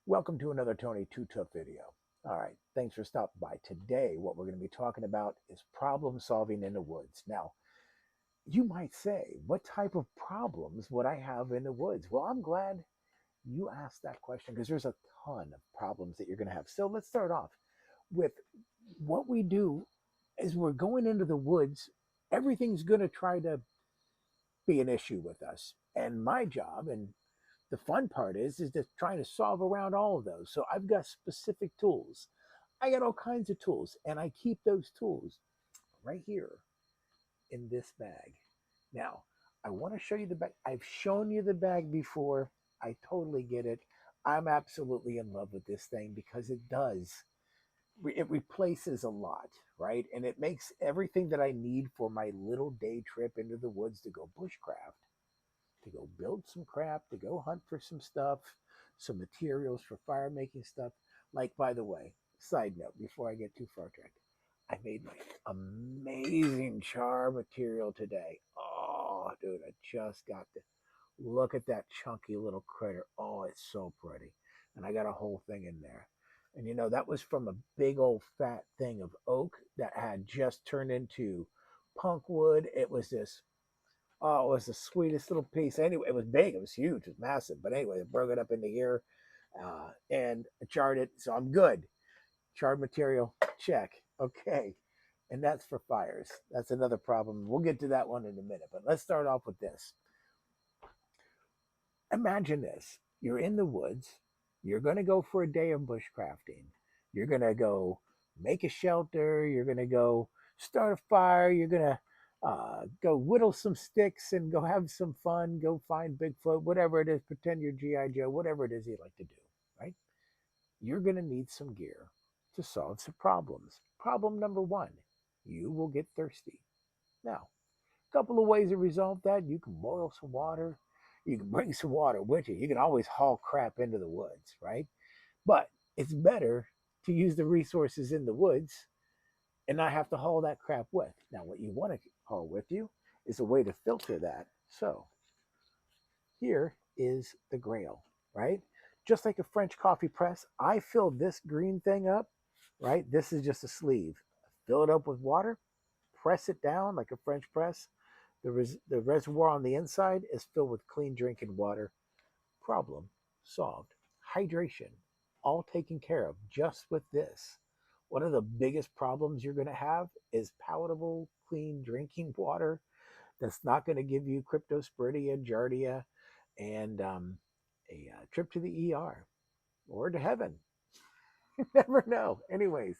Welcome to another Tony Too Tough video. All right, thanks for stopping by. Today, what we're going to be talking about is problem solving in the woods. Now, you might say, what type of problems would I have in the woods? Well, I'm glad you asked that question because there's a ton of problems that you're going to have. So let's start off with what we do is we're going into the woods. Everything's going to try to be an issue with us. And my job and the fun part is just trying to solve around all of those. So I've got specific tools. I got all kinds of tools, and I keep those tools right here in this bag. Now, I want to show you the bag. I've shown you the bag before. I totally get it. I'm absolutely in love with this thing because it replaces a lot, right? And it makes everything that I need for my little day trip into the woods to go bushcraft, to go build some crap, to go hunt for some stuff, some materials for fire making stuff. Like, by the way, side note, before I get too far tracked, I made my amazing char material today. Oh, dude, I just got to look at that chunky little critter. Oh, it's so pretty. And I got a whole thing in there. And that was from a big old fat thing of oak that had just turned into punk wood. It was this Oh, it was the sweetest little piece. Anyway, it was big, it was huge, it was massive. But anyway, I broke it up into here and I charred it. So I'm good. Charred material, check. Okay. And that's for fires. That's another problem. We'll get to that one in a minute. But let's start off with this. Imagine this. You're in the woods. You're going to go for a day of bushcrafting. You're going to go make a shelter. You're going to go start a fire. You're going to go whittle some sticks and go have some fun. Go find Bigfoot, whatever it is. Pretend you're G.I. Joe, whatever it is you like to do, right? You're going to need some gear to solve some problems. Problem number one, you will get thirsty. Now, a couple of ways to resolve that. You can boil some water. You can bring some water with you. You can always haul crap into the woods, right? But it's better to use the resources in the woods and not have to haul that crap with. Now, what you want to haul with you is a way to filter that. So here is the grail, right? Just like a French coffee press, I filled this green thing up, right? This is just a sleeve. Fill it up with water, press it down like a French press. The reservoir on the inside is filled with clean drinking water. Problem solved. Hydration, all taken care of just with this. One of the biggest problems you're going to have is palatable, clean drinking water that's not going to give you cryptosporidia, giardia, and a trip to the ER or to heaven. You never know. Anyways,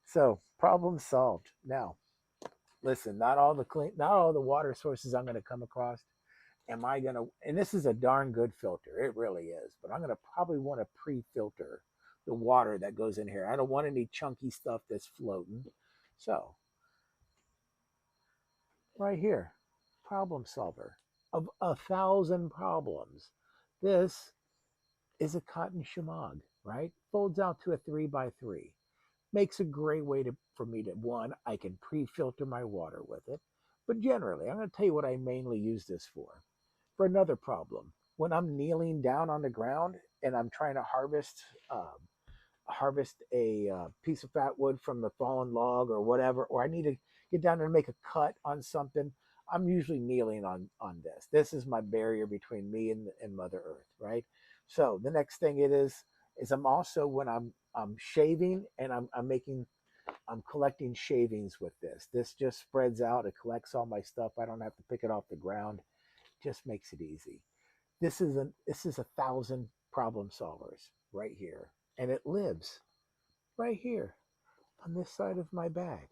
so problem solved. Now, listen, not all the water sources I'm going to come across am I going to, and this is a darn good filter. It really is, but I'm going to probably want to pre-filter the water that goes in here. I don't want any chunky stuff that's floating. So right here, problem solver of 1,000 problems. This is a cotton shemagh, right? Folds out to a 3x3. Makes a great way for me to, one, I can pre-filter my water with it. But generally, I'm going to tell you what I mainly use this for. For another problem, when I'm kneeling down on the ground and I'm trying to harvest a piece of fat wood from the fallen log or whatever, or I need to get down there and make a cut on something, I'm usually kneeling on this. This is my barrier between me and Mother Earth, right? So the next thing it is I'm also when I'm shaving and I'm collecting shavings with this. This just spreads out. It collects all my stuff. I don't have to pick it off the ground. Just makes it easy. This is 1,000 problem solvers right here, and it lives right here on this side of my bag,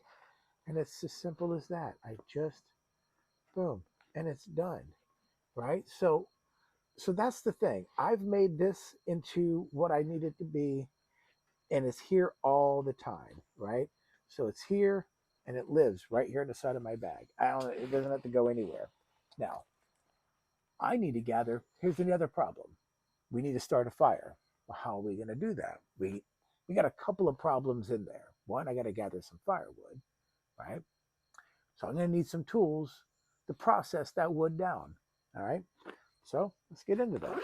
and it's as simple as that. I just boom, and it's done, right? So that's the thing. I've made this into what I need it to be, and it's here all the time, right? So it's here, and it lives right here on the side of my bag. It doesn't have to go anywhere. Now, I need to gather. Here's another problem. We need to start a fire. Well, how are we going to do that? We got a couple of problems in there. One, I got to gather some firewood, right? So I'm going to need some tools to process that wood down. All right. So let's get into that.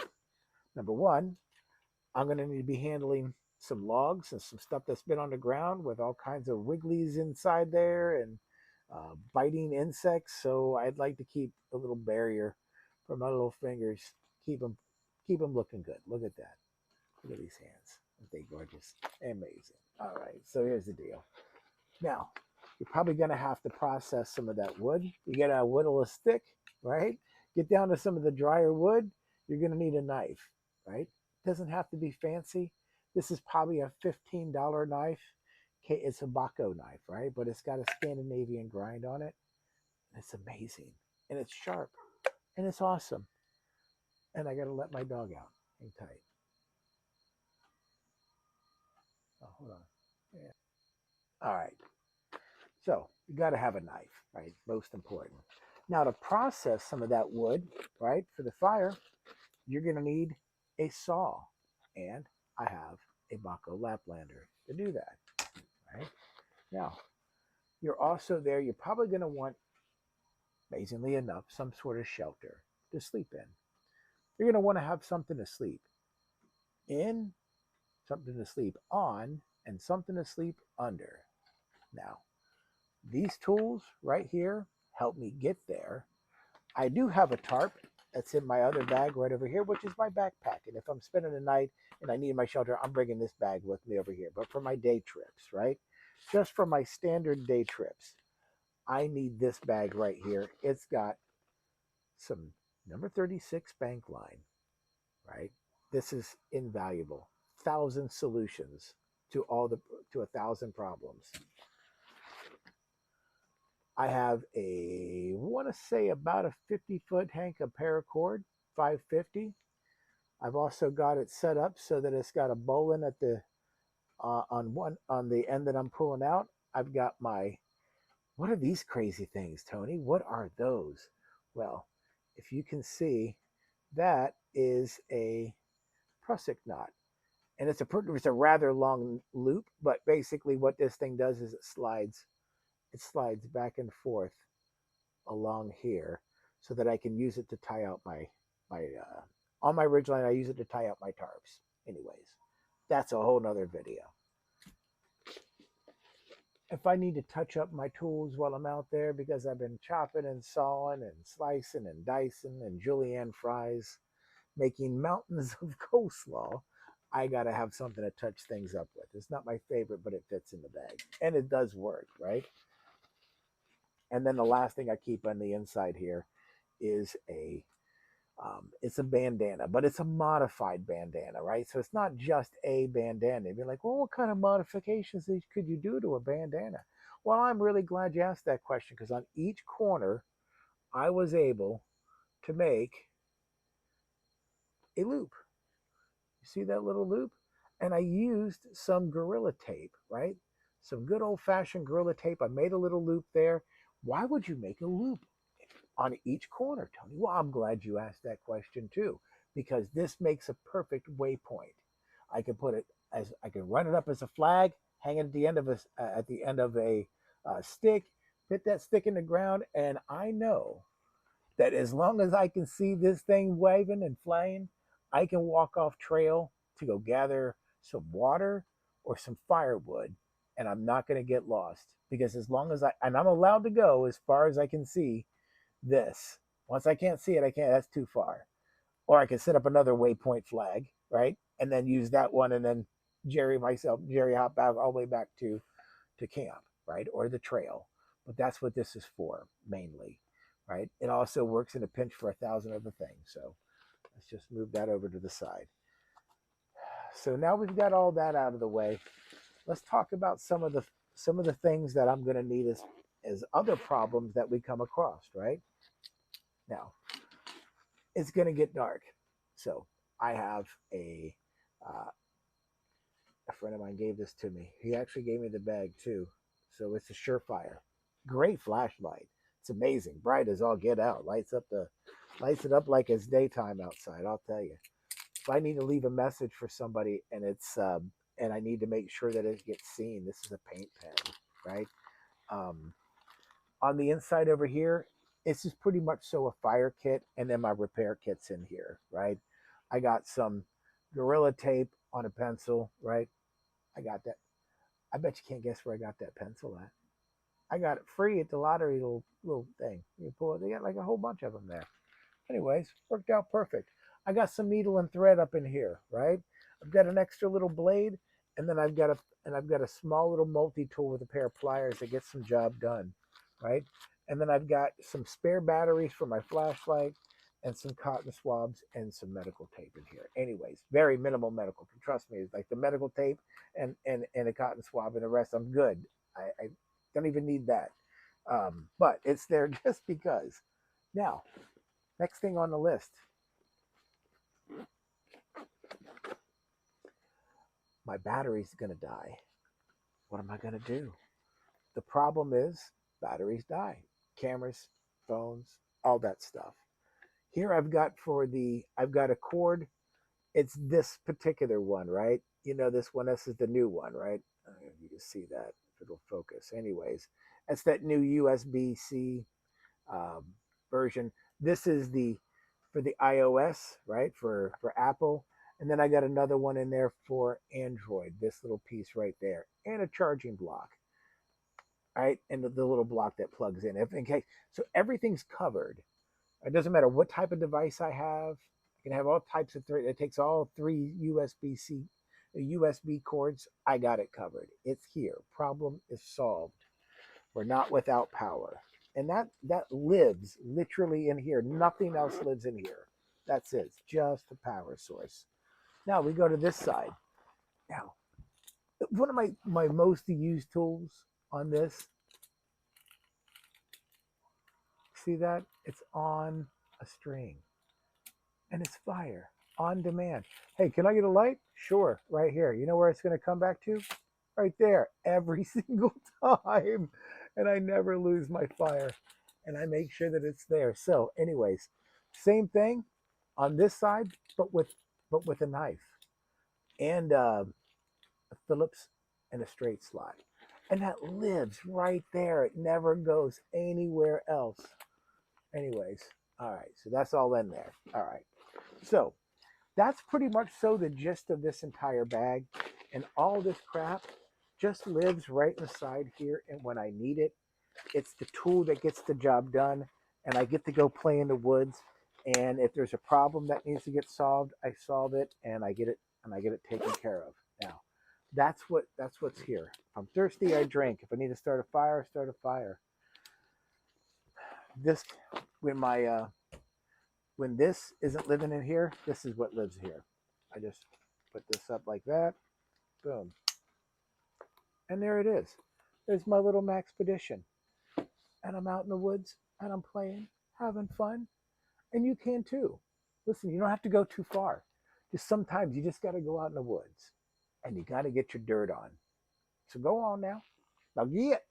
Number one, I'm going to need to be handling some logs and some stuff that's been on the ground with all kinds of wigglies inside there and biting insects. So I'd like to keep a little barrier for my little fingers. Keep them looking good. Look at that. Look at these hands. Aren't they gorgeous? Amazing. All right. So here's the deal. Now, you're probably going to have to process some of that wood. You got to whittle a stick, right? Get down to some of the drier wood. You're going to need a knife, right? Doesn't have to be fancy. This is probably a $15 knife. Okay, it's a Baco knife, right? But it's got a Scandinavian grind on it. And it's amazing. And it's sharp. And it's awesome. And I got to let my dog out. Hang tight. Oh, hold on. Yeah. All right. So you got to have a knife, right? Most important. Now to process some of that wood, right, for the fire, you're going to need a saw. And I have a Baco Laplander to do that, right? Now, you're also there, you're probably going to want, amazingly enough, some sort of shelter to sleep in. You're going to want to have something to sleep in, something to sleep on, and something to sleep under. Now, these tools right here help me get there. I do have a tarp that's in my other bag right over here, which is my backpack. And if I'm spending the night and I need my shelter, I'm bringing this bag with me over here. But for my day trips, right? Just for my standard day trips, I need this bag right here. It's got some number 36 bank line, right? This is invaluable. 1,000 solutions to 1,000 problems. I have a, want to say about a 50-foot hank of paracord, 550. I've also got it set up so that it's got a bowline at the on the end that I'm pulling out. I've got my, what are these crazy things, Tony? What are those? Well, if you can see, that is a prusik knot. And it's a rather long loop, but basically what this thing does is it slides back and forth along here so that I can use it to tie out my on my ridgeline. I use it to tie out my tarps. Anyways, that's a whole nother video. If I need to touch up my tools while I'm out there because I've been chopping and sawing and slicing and dicing and julienne fries, making mountains of coleslaw, I got to have something to touch things up with. It's not my favorite, but it fits in the bag. And it does work, right? And then the last thing I keep on the inside here is it's a bandana, but it's a modified bandana, right? So it's not just a bandana. You'd be like, well, what kind of modifications could you do to a bandana? Well, I'm really glad you asked that question because on each corner, I was able to make a loop. You see that little loop? And I used some Gorilla Tape, right? Some good old-fashioned Gorilla Tape. I made a little loop there. Why would you make a loop on each corner, Tony? Well, I'm glad you asked that question too, because this makes a perfect waypoint. I can put it as, I can run it up as a flag, hang it at the end of a stick, put that stick in the ground, and I know that as long as I can see this thing waving and flying, I can walk off trail to go gather some water or some firewood, and I'm not going to get lost because as long as I'm allowed to go as far as I can see this. Once I can't see it, I can't, that's too far. Or I can set up another waypoint flag, right? And then use that one and then Jerry hop back all the way back to camp, right? Or the trail. But that's what this is for, mainly, right? It also works in a pinch for 1,000 other things. So let's just move that over to the side. So now we've got all that out of the way. Let's talk about some of the things that I'm going to need as other problems that we come across, right? Now, it's going to get dark. So I have a friend of mine gave this to me. He actually gave me the bag too. So it's a Surefire. Great flashlight. It's amazing. Bright as all get out. Lights it up like it's daytime outside, I'll tell you. If I need to leave a message for somebody and it's and I need to make sure that it gets seen, this is a paint pen, right? On the inside over here, it's just pretty much so a fire kit, and then my repair kit's in here, right? I got some Gorilla Tape on a pencil, right? I got that. I bet you can't guess where I got that pencil at. I got it free at the lottery little thing. You pull it, they got like a whole bunch of them there. Anyways, worked out perfect. I got some needle and thread up in here, right? I've got an extra little blade, and then I've got a small little multi-tool with a pair of pliers that gets some job done, right? And then I've got some spare batteries for my flashlight and some cotton swabs and some medical tape in here. Anyways, very minimal medical. Trust me, it's like the medical tape and a cotton swab, and the rest I'm good. I don't even need that. But it's there just because. Now, next thing on the list, my battery's going to die. What am I going to do? The problem is batteries die. Cameras, phones, all that stuff. Here I've got a cord. It's this particular one, right? You know, this one, this is the new one, right? You can see that if it'll focus. Anyways, that's that new USB-C version. This is for the iOS, right? For Apple. And then I got another one in there for Android, this little piece right there, and a charging block, right? And the little block that plugs in case. So everything's covered. It doesn't matter what type of device I have. I can have all types of it takes all three USB cords. I got it covered. It's here. Problem is solved. We're not without power. And that lives literally in here. Nothing else lives in here. That's it. It's just the power source. Now we go to this side. Now, one of my most used tools on this, see that? It's on a string. And it's fire, on demand. Hey, can I get a light? Sure, right here. You know where it's going to come back to? Right there, every single time. And I never lose my fire. And I make sure that it's there. So anyways, same thing on this side, but with a knife and a Phillips and a straight slide. And that lives right there. It never goes anywhere else. Anyways, all right, so that's all in there. All right, so that's pretty much so the gist of this entire bag. And all this crap just lives right inside here. And when I need it, it's the tool that gets the job done. And I get to go play in the woods. And if there's a problem that needs to get solved, I solve it and I get it taken care of. Now, that's what's here. If I'm thirsty, I drink. If I need to start a fire, I start a fire. This when this isn't living in here, this is what lives here. I just put this up like that. Boom. And there it is. There's my little Maxpedition. And I'm out in the woods and I'm playing, having fun. And you can too. Listen, you don't have to go too far. Just sometimes you just got to go out in the woods and you got to get your dirt on. So go on now. Now get.